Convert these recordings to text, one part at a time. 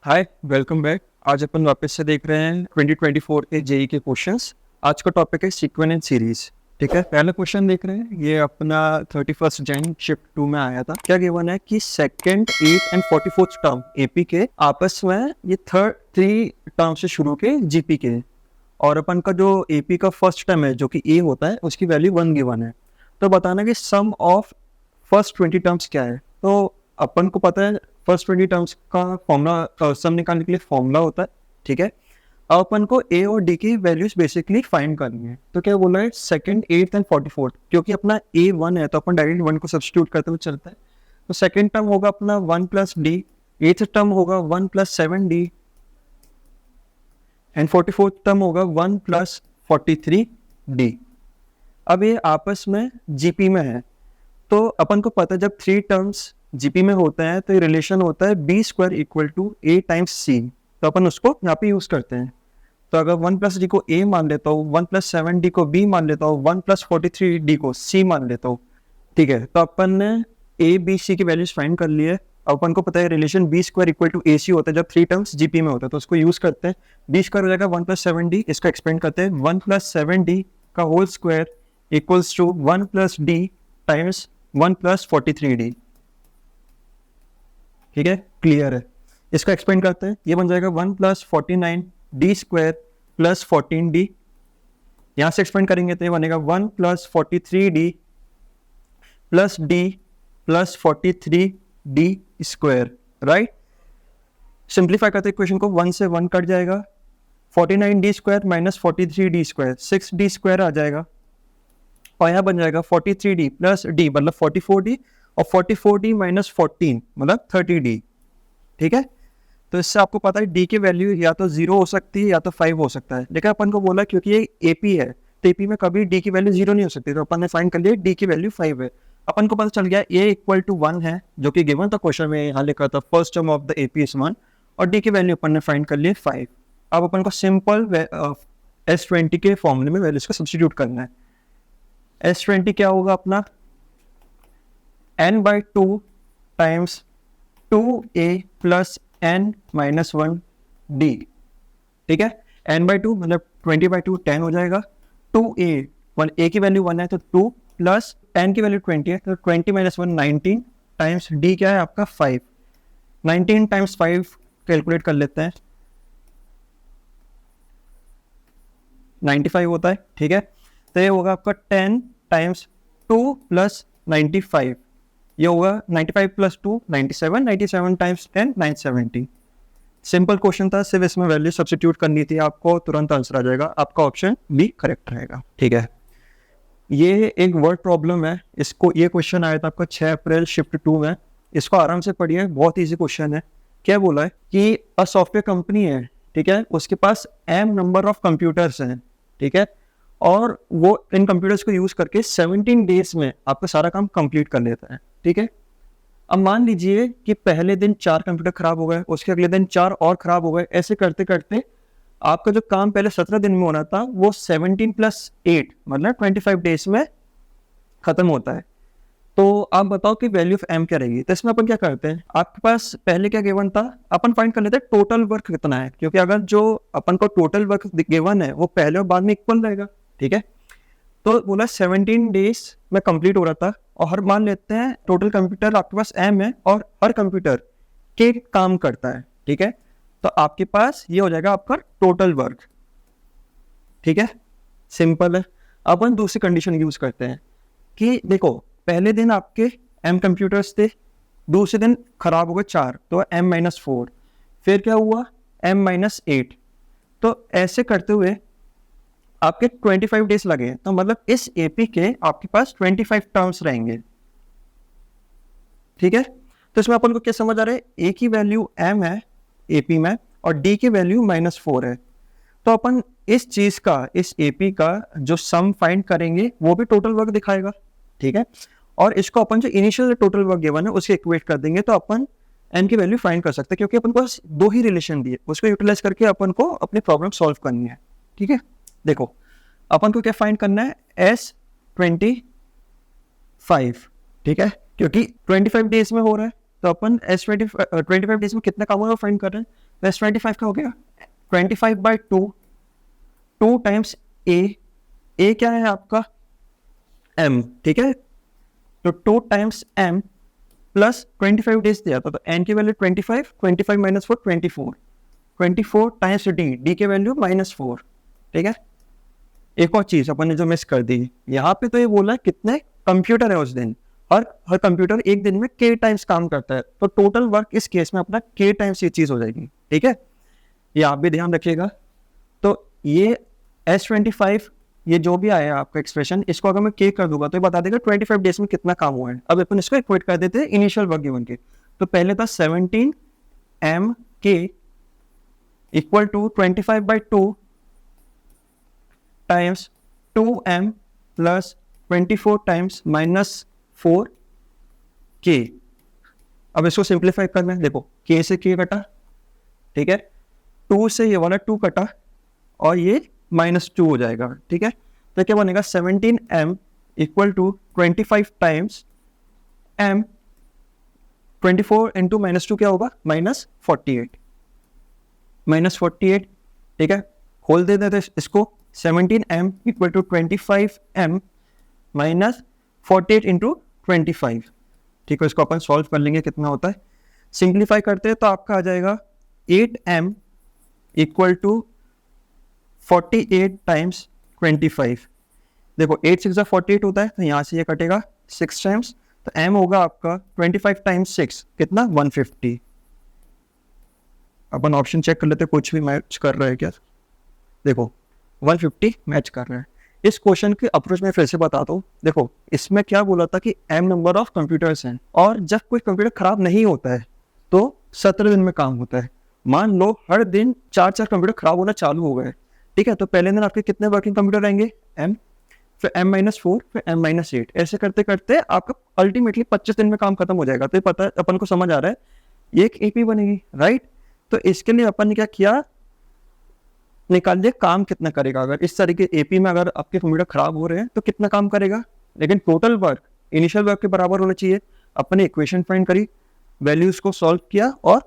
हाय, welcome back. आज अपन वापस से देख रहे हैं 2024 के जेई के क्वेश्चंस। आज का टॉपिक है सीक्वेंस एंड सीरीज। ठीक है, पहला क्वेश्चन देख रहे हैं, ये अपना 31 जैन शिफ्ट 2 में आया था। क्या गिवन है कि second, 8 and 44th term AP के आपस में ये थर्ड 3 टर्म से शुरू के जीपी के, और अपन का जो एपी का फर्स्ट टर्म है जो कि ए होता है उसकी वैल्यू 1 गिवन है। तो बताना कि सम ऑफ फर्स्ट 20 टर्म्स क्या है। तो अपन को पता है फर्स्ट 20 टर्म्स का फॉर्मूला, सम निकालने के लिए फॉर्मूला होता है। ठीक है, अब अपन को ए और डी की वैल्यूज बेसिकली फाइंड करनी है। तो क्या बोला है, सेकंड, 8th एंड 44th, क्योंकि अपना ए 1 है तो अपन डायरेक्ट 1 को सब्स्टिट्यूट करते हुए चलता है। तो सेकंड टर्म होगा अपना 1 प्लस डी, 8th टर्म होगा 1 plus 7 D, and 44th term होगा 1 प्लस 43 डी। अब ये आपस में जीपी में है, तो अपन को पता है जब 3 टर्म्स जीपी में होता है तो ये रिलेशन होता है B square equal to A times C. तो अपन उसको यहाँ पे यूज करते हैं। तो अगर 1 प्लस डी को ए मान लेता हूँ, 1 प्लस 7 डी को बी मान लेता हूँ, 1 प्लस 43 डी को सी मान लेता हूँ। ठीक है, तो अपन ने ए बी सी की वैल्यूज फाइंड कर ली है। अपन को पता है relation B square equal to A C होता है जब 3 टर्म्स जीपी में होता है, तो उसको यूज करते हैं। बी स्क्वायर हो जाएगा 1 प्लस 7 डी, इसका एक्सपेंड करते हैं 1 प्लस 7 डी का whole square equals to 1 plus D times 1 plus 43 D. ठीक है, क्लियर है। इसका एक्सपेंड करते हैं, ये बन जाएगा 1 plus 49 D square plus 14 D. यहां से एक्सपेंड करेंगे तो ये बनेगा 1 plus 43 D plus D plus 43 D square. Right, simplify करते इक्वेशन को, 1 से 1 कट जाएगा, 49 D square minus 43 D square, 6 D square आ जाएगा, और यहाँ बन जाएगा 43 डी प्लस डी मतलब 44 डी, और 44 डी माइनस 14 मतलब 30 डी। ठीक है, तो इससे आपको पता है डी की वैल्यू या तो 0 हो सकती है या तो 5 हो सकता है। लेकिन अपन को बोला क्योंकि ये एपी है तो एपी में कभी डी की वैल्यू 0 नहीं हो सकती, तो अपन ने फाइंड कर लिया डी की वैल्यू 5 है। अपन को पता चल गया ए इक्वल टू 1 है जो कि गिवन था क्वेश्चन में, यहाँ लिखा था first term of the AP is 1, और डी की वैल्यू अपन ने फाइंड कर लिया 5। अब अपन को सिंपल S20 के फॉर्मूले में वैल्यूज को सब्सटीट्यूट करना है। S20 क्या होगा अपना, n/2 times 2a plus n minus 1 d। ठीक है, n/2 मतलब 20/2 10 हो जाएगा। 2a, a की वैल्यू 1 है तो 2 प्लस n की वैल्यू 20 है तो 20 माइनस 1 19 टाइम्स d क्या है आपका 5। 19 टाइम्स 5 कैलकुलेट कर लेते हैं, 95 होता है। ठीक है, तो ये होगा आपका 10 टाइम्स 2 प्लस 95, ये होगा 95 प्लस 2 97, 97 टाइम्स 10 970। सिंपल क्वेश्चन था, सिर्फ इसमें वैल्यू सब्स्टिट्यूट करनी थी आपको, तुरंत आंसर आ जाएगा। आपका ऑप्शन बी करेक्ट रहेगा। ठीक है, ये एक वर्ड प्रॉब्लम है, इसको ये क्वेश्चन आया था आपका 6 अप्रैल शिफ्ट 2 में। इसको आराम से पढ़िए, बहुत ईजी क्वेश्चन है। क्या बोला है कि अ सॉफ्टवेयर कंपनी है, ठीक है, उसके पास m नंबर ऑफ कंप्यूटर्स हैं। ठीक है, और वो इन कंप्यूटर्स को यूज करके 17 डेज में आपका सारा काम कंप्लीट कर लेता है। ठीक है, अब मान लीजिए कि पहले दिन 4 कंप्यूटर खराब हो गए, उसके अगले दिन 4 और खराब हो गए, ऐसे करते करते आपका जो काम पहले 17 दिन में होना था वो 17 प्लस 8 मतलब 25 डेज में खत्म होता है। तो आप बताओ कि वैल्यू ऑफ m क्या रहेगी। तो इसमें अपन क्या करते हैं, आपके पास पहले क्या गिवन था, अपन फाइंड कर लेते हैं टोटल वर्क कितना है, क्योंकि अगर जो अपन को टोटल वर्क गिवन है वो पहले और बाद में इक्वल रहेगा। ठीक है, तो बोला 17 डेज में कंप्लीट हो रहा था, और हर मान लेते हैं टोटल कंप्यूटर आपके पास m है और हर कंप्यूटर के काम करता है। ठीक है, तो आपके पास ये हो जाएगा आपका टोटल वर्क। ठीक है, सिंपल है। अब अपन दूसरी कंडीशन यूज करते हैं कि देखो पहले दिन आपके m कंप्यूटर्स थे, दूसरे दिन खराब हो गए 4 तो m-4, फिर क्या हुआ m-8। तो ऐसे करते हुए आपके 25 डेज लगे, तो मतलब इस एपी के आपके पास 25 टर्म्स रहेंगे। ठीक है, तो इसमें अपन को क्या समझ आ रहा है, ए की वैल्यू m है एपी में और डी की वैल्यू -4 है। तो अपन इस चीज का, इस एपी का जो सम फाइंड करेंगे वो भी टोटल वर्क दिखाएगा। ठीक है, और इसको अपन जो इनिशियल टोटल वर्क गिवन है उसके इक्वेट कर देंगे तो अपन m की वैल्यू फाइंड कर सकते हैं, क्योंकि अपन को बस 2 ही रिलेशन दिए, उसको यूटिलाइज करके अपन को अपनी प्रॉब्लम सॉल्व करनी है। ठीक है, देखो अपन को क्या फाइंड करना है, S25। ठीक है, क्योंकि 25 डेज में हो रहा है तो अपन S25 डेज में कितना काम हो रहा है फाइंड कर रहे हैं। प्लस 25 का हो गया 25/2, 2 टाइम्स ए क्या है आपका m, ठीक है, तो 2 टाइम्स m प्लस 25 डेज दिया था, तो n की वैल्यू 25, 25 माइनस 4 24, 24 टाइम्स डी की वैल्यू -4, ठीक है। एक और चीज अपन ने जो मिस कर दी यहाँ पे, तो ये बोला कितने कंप्यूटर है उस दिन, और हर कंप्यूटर एक दिन में k टाइम्स काम करता है, तो टोटल वर्क इस केस में अपना k टाइम्स ये चीज हो जाएगी, ठीक है, ये आप भी ध्यान रखिएगा। तो ये S25 ये जो भी आया आपका एक्सप्रेशन, इसको अगर मैं k कर दूंगा तो ये बता देगा 25 डेज में कितना काम हुआ है। अब अपन इसको इक्वेट कर देते हैं इनिशियल वर्क गिवन के, तो पहले था 17 mk equal to 25/2 times 2m plus 24 times -4k। अब इसको सिंप्लीफाई करना है, देखो k से k कटा, ठीक है, 2 से ये वाला 2 कटा और ये -2 हो जाएगा, ठीक है, तो क्या बनेगा 17m equal to 25 times m, 24 into -2 क्या होगा -48, ठीक है, खोल देते थे इसको, 17m equal to 25m minus 48 into 25, ठीक है, इसको अपन सॉल्व कर लेंगे कितना होता है, सिंप्लीफाई करते हैं तो आपका आ जाएगा 8m इक्वल टू 48 टाइम्स 25, देखो 8 6 48 होता है, तो यहाँ से ये कटेगा 6 टाइम्स, तो m होगा आपका 25 टाइम्स 6 कितना 150। अपन ऑप्शन चेक कर लेते, कुछ भी मैच कर रहा है क्या, देखो 150 मैच कर रहा है। इस क्वेश्चन के अप्रोच में फिर से बताता हूँ, देखो इसमें क्या बोला था कि m नंबर ऑफ कंप्यूटर्स हैं, और जब कोई कंप्यूटर खराब नहीं होता है तो 17 दिन में काम होता है। मान लो हर दिन 4 कंप्यूटर खराब होना चालू हो गए, ठीक है, तो पहले दिन आपके कितने वर्किंग कंप्यूटर रहेंगे m, फिर m-4, फिर m-8, ऐसे करते करते आपका अल्टीमेटली 25 दिन में काम खत्म हो जाएगा। तो ये पता अपन को समझ आ रहा है ये एक एपी बनेगी, राइट। तो इसके लिए अपन ने क्या किया, निकाल दिया काम कितना करेगा, अगर इस तरीके एपी में अगर आपके कंप्यूटर खराब हो रहे हैं तो कितना काम करेगा, लेकिन टोटल वर्क इनिशियल वर्क के बराबर होना चाहिए। अपने इक्वेशन फाइंड करी, वैल्यूज को सॉल्व किया और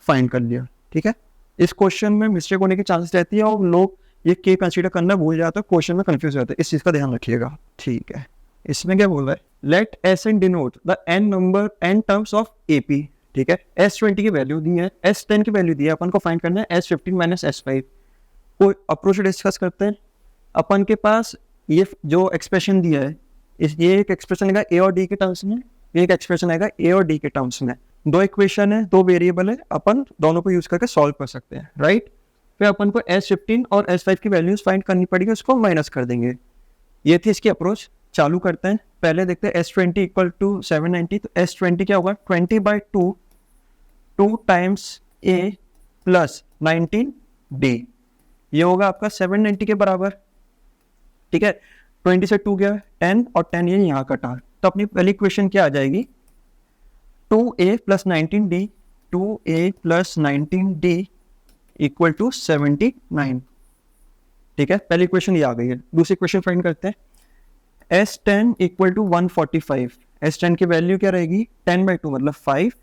फाइंड कर लिया, ठीक है। इस क्वेश्चन में मिस्टेक होने की चांसेस रहती है और लोग ये के कंसीडर करना भूल जाते हैं, क्वेश्चन में कंफ्यूज हो जाते हैं, इस चीज का ध्यान रखिएगा, ठीक है। इसमें क्या बोल रहा है, let S N denote the n terms of AP, ठीक है, S20 की वैल्यू दी है, S10 की वैल्यू दी है, अपन को फाइंड करना है S15 माइनस S5। कोई अप्रोच डिस्कस करते हैं। अपन के पास ये जो एक्सप्रेशन दिया है, ये एक एक्सप्रेशन आएगा ए और डी के टर्म्स में, ये एक एक्सप्रेशन आएगा ए और डी के टर्म्स में। दो इक्वेशन है, दो वेरिएबल है, अपन दोनों को यूज करके सॉल्व कर सकते हैं, राइट। फिर अपन को S15 और S5 की वैल्यूज फाइंड करनी पड़ेगी, उसको माइनस कर देंगे। ये थी इसकी अप्रोच। चालू करते हैं, पहले देखते हैं S20 इक्वल टू 790, तो S20 क्या होगा 20/2 2 टाइम्स A प्लस 19D, ये होगा आपका 790 के बराबर, ठीक है। 20 से 2 गया 10 और 10 ये यहाँ कटा, तो अपनी पहली इक्वेशन क्या आ जाएगी 2A plus 19D, 2A plus 19D equal to 79, ठीक है। पहली इक्वेशन ये आ गई है। दूसरी इक्वेशन फाइंड करते हैं, S10 इक्वल टू 145, S10 की वैल्यू क्या रहेगी 10/2 मतलब 5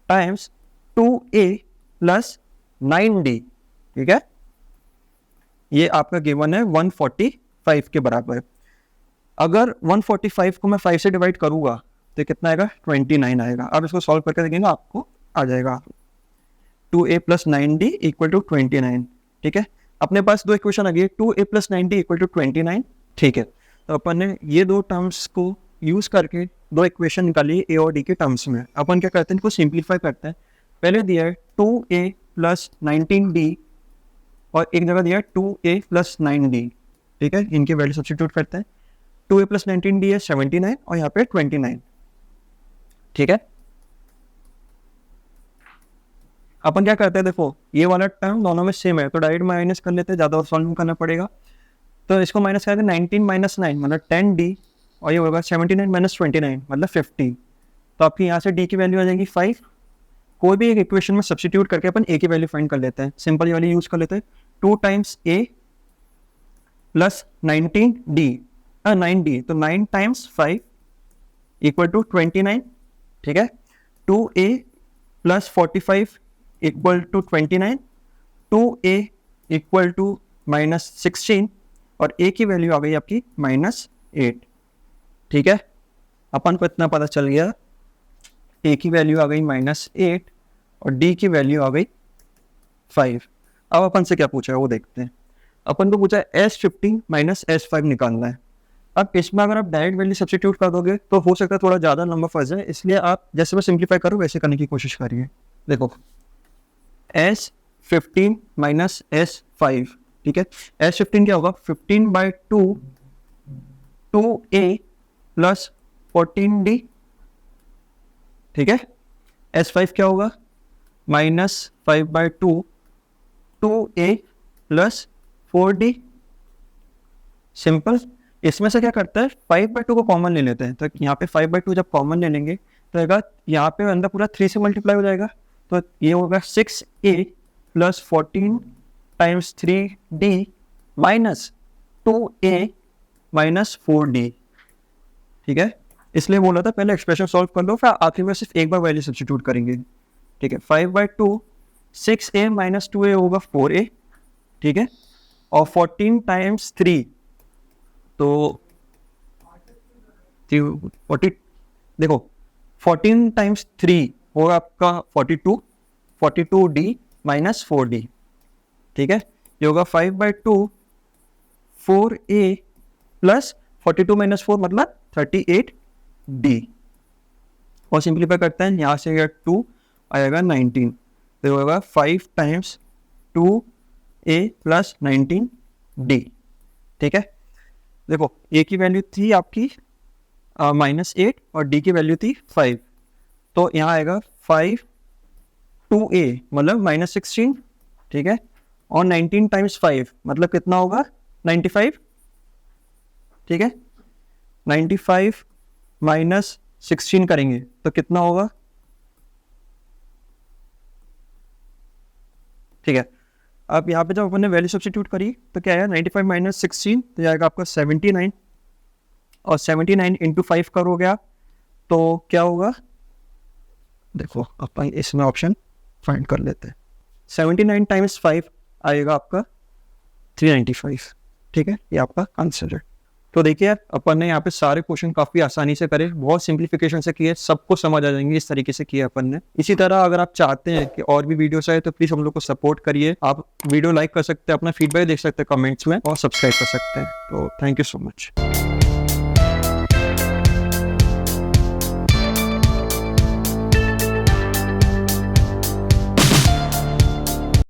टाइम्स 2A प्लस 9D, ठीक है, ये आपका गिवन है 145 के बराबर। अगर 145 को मैं 5 से डिवाइड करूंगा तो कितना आएगा 29 आएगा। अब इसको सॉल्व करके देखेंगे आपको आ जाएगा 2A plus 9D equal to 29, ठीक है। अपने पास दो इक्वेशन आ गई, 2A plus 9D equal to 29, ठीक है। तो अपन ने ये दो टर्म्स को यूज करके दो इक्वेशन निकाली ए और डी के टर्म्स में। अपन क्या करते हैं, इनको सिंप्लीफाई करते हैं। पहले दिया है 2A प्लस 19D और एक जगह दिया 2A प्लस 9D, ठीक है। इनके वैल्यू सब्स्टिट्यूट करते हैं, 2A प्लस 19D है 79 और यहाँ पे 29, ठीक है। अपन क्या करते हैं, देखो ये वाला टर्म दोनों में सेम है तो डायरेक्ट माइनस कर लेते हैं, ज़्यादा सॉल्व करना पड़ेगा। तो इसको माइनस करते हैं, 19 माइनस 9 मतलब 10D और ये होगा 79 माइनस 29 मतलब 50। तो आपकी यहाँ से D की वैल्यू आ जाएगी 5। कोई भी एक इक्वेशन में सब्स्टिट्यूट करके अपन A की वैल्यू फाइंड कर लेते हैं, सिंपल वाली यूज कर लेते हैं। 2 टाइम्स A प्लस 9D तो 9 टाइम्स 5 इक्वल टू 29, ठीक है। 2A plus 45 equal to 29 2a equal to -16 और a की वैल्यू आ गई आपकी -8। ठीक है, अपन को इतना पता चल गया, a की वैल्यू आ गई -8 और d की वैल्यू आ गई 5। अब अपन से क्या पूछा है वो देखते हैं। अपन को पूछा है S15 माइनस S5 निकालना है। अब इसमें अगर आप डायरेक्ट वैल्यू सब्स्टिट्यूट कर दोगे तो हो सकता है थोड़ा ज़्यादा लंबा फंस जाए, इसलिए आप जैसे मैं सिंप्लीफाई करूँ वैसे करने की कोशिश करिए। देखो S15 माइनस S5, ठीक है, S15 क्या होगा 15/2 2a प्लस 14d, ठीक है। S5 क्या होगा -5/2 2a प्लस 4d। सिंपल। इसमें से क्या करता है 5/2 को कॉमन ले लेते हैं, तो यहाँ पे 5/2 जब कॉमन ले लेंगे तो यहाँ पे अंदर पूरा 3 से मल्टीप्लाई हो जाएगा, तो ये होगा 6a plus 14 times 3d minus 2a minus 4d। ठीक है, इसलिए बोला था पहले एक्सप्रेशन सॉल्व कर लो, फिर आखिर में सिर्फ एक बार वैल्यू सब्स्टिट्यूट करेंगे। ठीक है, 5/2 6a माइनस 2a होगा 4a, ठीक है, और 14 टाइम्स 3 तो 40, देखो 14 टाइम्स 3 होगा आपका 42, 42d माइनस 4d। ठीक है, ये होगा 5/2 4a प्लस 42 माइनस 4 मतलब 38d। और सिंप्लीफाई करते हैं, यहाँ से 2 आएगा 19, तो होगा 5 टाइम्स 2a प्लस 19d। ठीक है, देखो a की वैल्यू थी आपकी -8 और d की वैल्यू थी 5, तो यहाँ आएगा 5 2a मतलब -16, ठीक है, और 19 टाइम्स 5 मतलब कितना होगा 95। ठीक है, 95 माइनस 16 करेंगे तो कितना होगा, ठीक है। अब यहाँ पे जब अपन ने वैल्यू सब्स्टिट्यूट करी तो क्या आया 95 माइनस 16 तो जाएगा आपका 79, और 79 इंटू 5 करोगे आप तो क्या होगा, देखो अपन इसमें ऑप्शन फाइंड कर लेते हैं। 79 टाइम्स 5 आएगा आपका 395। ठीक है, ये आपका आंसर है। तो देखिए अपन ने यहाँ पे सारे क्वेश्चन काफ़ी आसानी से करे, बहुत सिंप्लीफिकेशन से किए, सबको समझ आ जाएंगे, इस तरीके से किए अपन ने। इसी तरह अगर आप चाहते हैं कि और भी वीडियोस आए तो प्लीज़ हम लोग को सपोर्ट करिए। आप वीडियो लाइक कर सकते हैं, अपना फीडबैक देख सकते हैं कमेंट्स में, और सब्सक्राइब कर सकते हैं। तो थैंक यू सो मच।